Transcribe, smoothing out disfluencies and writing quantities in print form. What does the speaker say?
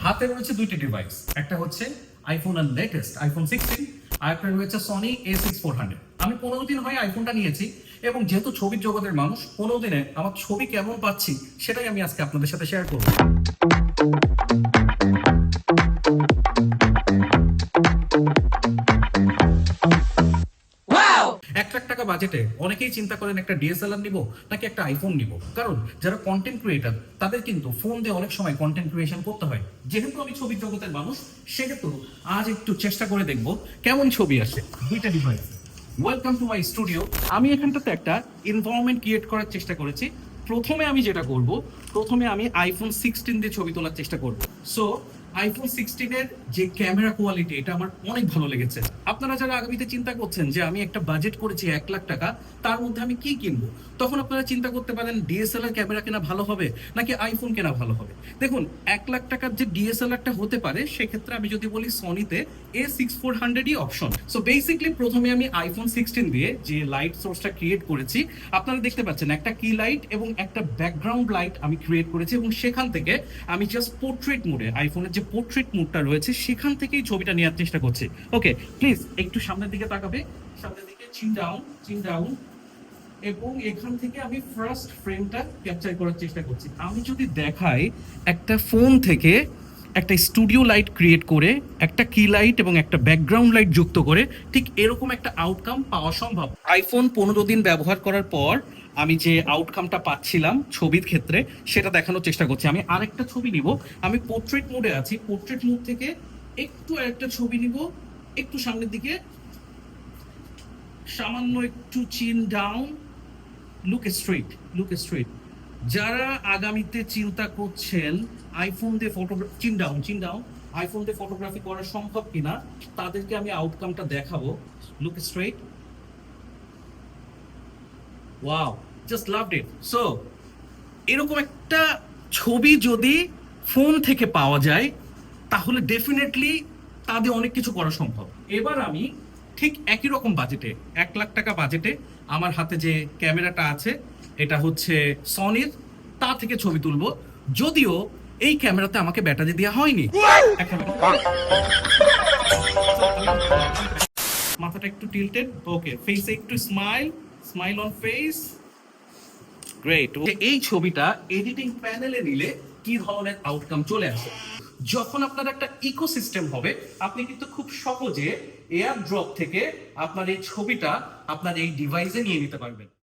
হাতে রয়েছে দুইটি ডিভাইস, একটা হচ্ছে আইফোনের লেটেস্ট আইফোন 16, আর একটা রয়েছে সনি A6400। আমি 15 দিন হয় আইফোনটা নিয়েছি এবং যেহেতু ছবির জগতের মানুষ, 15 দিনে আমার ছবি কেমন পাচ্ছি সেটাই আমি আজকে আপনাদের সাথে শেয়ার করবো। 1 লাখ টাকা বাজেটে অনেকেই চিন্তা করেন একটা ডিএসএলআর নিব নাকি একটা আইফোন নিব, কারণ যারা কন্টেন্ট ক্রিয়েটার তাদের কিন্তু ফোন দিয়ে অনেক সময় কন্টেন্ট ক্রিয়েশন করতে হয়। যেহেতু আমি ছবির জগতের মানুষ, সেহেতু আজ একটু চেষ্টা করে দেখব কেমন ছবি আসে দুইটা device. Welcome to my studio. আমি এখানটাতে একটা এনভায়রনমেন্ট ক্রিয়েট করার চেষ্টা করেছি। প্রথমে আমি যেটা করব, প্রথমে আমি আইফোন 16 দিয়ে ছবি তোলার চেষ্টা করব। সো আইফোন 16 এর যে ক্যামেরা কোয়ালিটি, এটা আমার অনেক ভালো লেগেছে। আপনারা যারা আগামীতে চিন্তা করছেন যে আমি একটা বাজেট করেছি 1 লাখ টাকা, তার মধ্যে আমি কি কিনবো, তখন আপনারা চিন্তা করতে পারেন ডিএসএলআর ক্যামেরা কেনা ভালো হবে নাকি আইফোন কেনা ভালো হবে। দেখুন, 1 লাখ টাকার যে ডিএসএলআরটা হতে পারে, সেক্ষেত্রে আমি যদি বলি সনিতে A6400ই অপশন। সো বেসিকলি প্রথমে আমি আইফোন 16 দিয়ে যে লাইট সোর্সটা ক্রিয়েট করেছি, আপনারা দেখতে পাচ্ছেন একটা কি লাইট এবং একটা ব্যাকগ্রাউন্ড লাইট আমি ক্রিয়েট করেছি, এবং সেখান থেকে আমি জাস্ট পোর্ট্রেট মোডে, আইফোনের যে পোর্ট্রেট মোডটা রয়েছে সেখান থেকেই ছবিটা নেওয়ার চেষ্টা করছি। ওকে, প্লিজ একটু সামনের দিকে তাকাবে, সামনের দিকে চিন ডাউন, এবং এখান থেকে আমি ফার্স্ট ফ্রেমটা ক্যাপচার করার চেষ্টা করছি। আমি যদি দেখাই একটা ফোন থেকে একটা স্টুডিও লাইট ক্রিয়েট করে একটা কি লাইট এবং একটা ব্যাকগ্রাউন্ড লাইট যুক্ত করে ঠিক এরকম একটা আউটকাম পাওয়া সম্ভব। আইফোন 15 দিন ব্যবহার করার পর আমি যে আউটকামটা পাচ্ছিলাম ছবির ক্ষেত্রে, সেটা দেখানোর চেষ্টা করছি। আমি আরেকটা ছবি নিব, আমি পোর্ট্রেট মোডে আছি, পোর্ট্রেট মোড থেকে একটু আরেকটা ছবি নিব, একটু সামনের দিকে, সামান্য একটু চিন ডাউন, লুক স্ট্রেট। যারা আগামীতে চিন্তা করছেন আইফোন দিয়ে ফটোগ্রাফি, চিন ডাউন, আইফোন দিয়ে ফটোগ্রাফি করা সম্ভব কিনা, তাদেরকে আমি আউটকামটা দেখাবো। Look straight, wow, just loved it. So এরকম একটা ছবি যদি ফোন থেকে পাওয়া যায়, তাহলে ডেফিনেটলি তাদের অনেক কিছু করা সম্ভব। এবার আমি ঠিক একই রকম বাজেটে, 1 লাখ টাকা বাজেটে আমার হাতে যে ক্যামেরাটা আছে, এটা হচ্ছে সনির, তা থেকে ছবি তুলবো। যদিও এই ক্যামেরাতে আমাকে ব্যাটারি দেওয়া হয়নি। মাথাটা একটু টিল্টেড, ওকে, ফেসে একটু স্মাইল অন ফেস, গ্রেট। এই ছবিটা এডিটিং প্যানেলে নিলে কি ধরনের আউটকাম চলে আসে। যখন আপনার একটা ইকোসিস্টেম হবে, আপনি কিন্তু খুব সহজে এয়ার ড্রপ থেকে আপনার এই ছবিটা আপনার এই ডিভাইসে নিয়ে নিতে পারবেন।